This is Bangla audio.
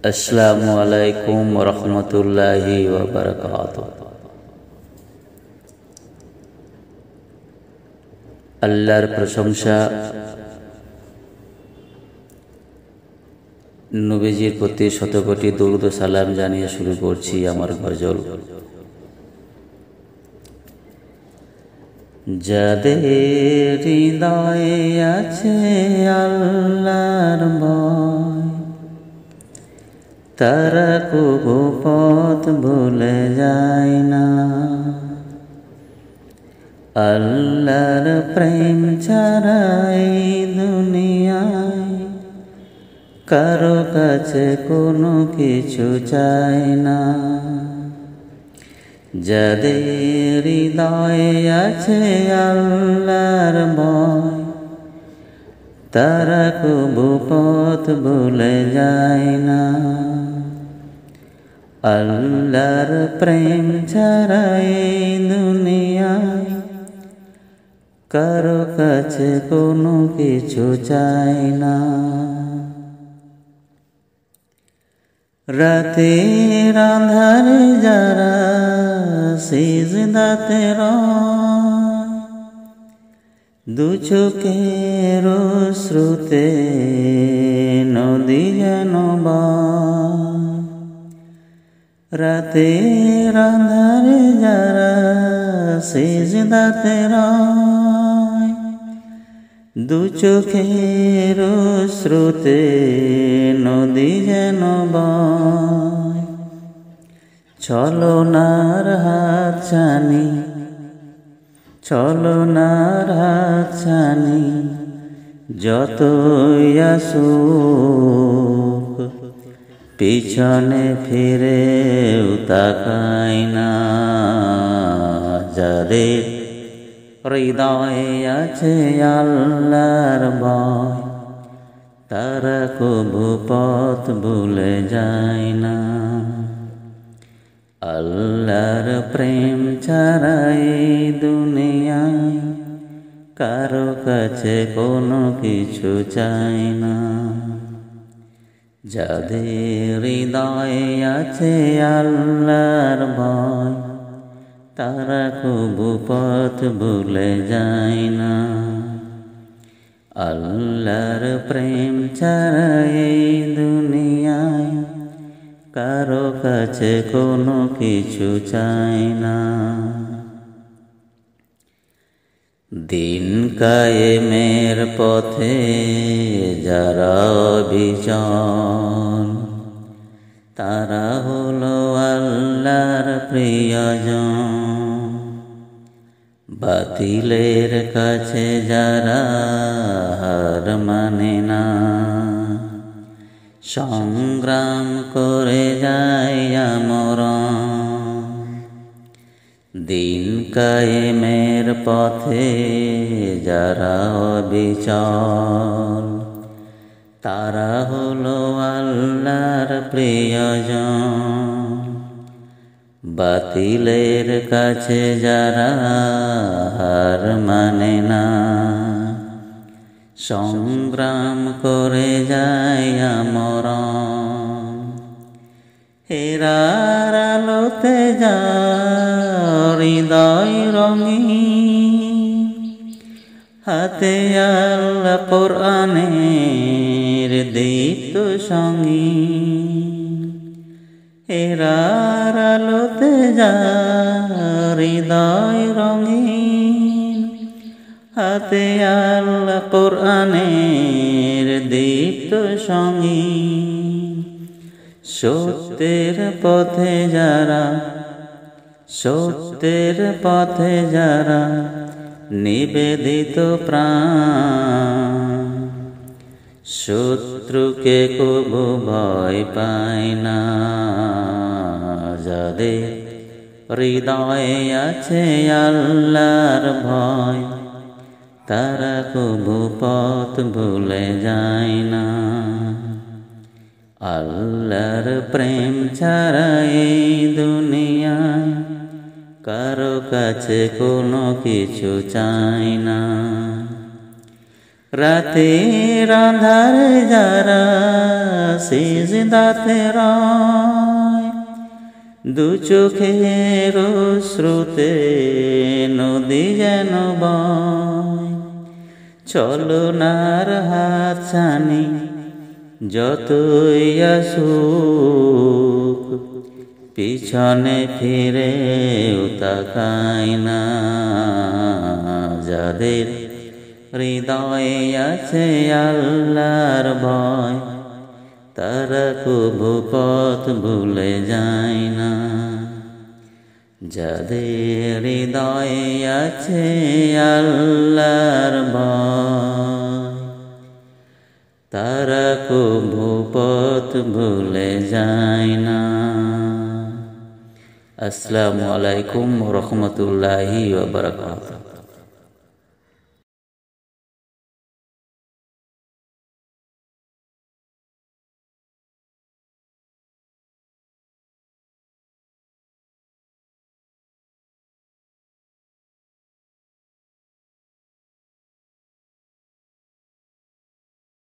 আসসালামু আলাইকুম ওয়া রাহমাতুল্লাহি ওয়া বারাকাতুহু। আল্লাহর প্রশংসা, নবীজির প্রতি শতকোটি দরুদ ও সালাম জানিয়ে শুরু করছি আমার গজল। যাদের হৃদয়ে আছে আল্লাহর ভয়, তারা কবু পথ ভুলে যায় না। আল্লাহর প্রেম ছাড়া এই দুনিয়ায় কারো কাছে কোনো কিছু চায় না। যাদের হৃদয়ে আছে আল্লাহর ভয়, তারা কবু পথ ভুলে যায় না। আল্লাহর প্রেম ছাড়া এই দুনিয়ায় কারো কাছে কোনো কিছু চায় না। রাতের আঁধারে যারা সিজদাতে রয়, দু চোখের অশ্রুতে নদী যেন বয়। রাতের আঁধারে যারা সিজদাতে রয়, দু চোখের অশ্রুতে নদী যেন বয়। ছলনার হাত ছানি, ছলনার হাত ছানি যতই আসুক, পিছনে ফিরেও তাকায় না। যাদের হৃদয়ে আছে আল্লাহর ভয়, তারা কবু পথ ভুলে যায় না। আল্লাহর প্রেম ছাড়া এই দুনিয়ায় কারো কাছে কোনো কিছু চায় না। যাদের হৃদয়ে আছে আল্লাহর ভয়, তারা কবু পথ ভুলে যায় না। আল্লাহর প্রেম ছাড়া এই দুনিয়ায় কারো কাছে কোনো কিছু চায় না। দিন কায়েমের পথে যারা অবিচল, তারা হলো আল্লাহর প্রিয়জন। বাতিলের কাছে যারা হার মানে না, সংগ্রাম করে যায় আমরণ। দিন কায়েমের পথে যারা অবিচল, তারা হলো আল্লাহর প্রিয়জন। বাতিলের কাছে যারা হার মানে না, সংগ্রাম করে যায় আমরণ। হেরার আলোতে যার হৃদয় রঙিন, হাতে আল্লাহ কোরআনের দীপ্ত সঙ্গীন। হেরার আলোতে যার হৃদয় রঙিন, হাতে আল্লাহ কোরআনের দীপ্ত সঙ্গীন। সত্যের পথে যারা, সত্যের পথে যারা নিবেদিত প্রাণ, শত্রুকে কবু ভয় পায় না। যাদের হৃদয়ে আছে আল্লাহর ভয়, তারা কবু পথ ভুলে যায় না। আল্লাহর প্রেম ছাড়া এই দুনিয়ায় কারো কাছে কোনো কিছু চায় না। রাতের আঁধারে যারা সিজদাতে রয়, দু চোখের শ্রুতে নদী যেন বয়। চলনার হাত ছানি যতই আসুক, পিছনে ফিরে তাকায় না। যাদের হৃদয়ে আছে আল্লাহর ভয়, তারা কবু পথ ভুলে যায় না। যাদের হৃদয়ে আছে আল্লাহর ভয়, তারা কবু পথ ভুলে যায় না। আসসালামু আলাইকুম ওয়া রাহমাতুল্লাহি ওয়া বারাকাতুহু।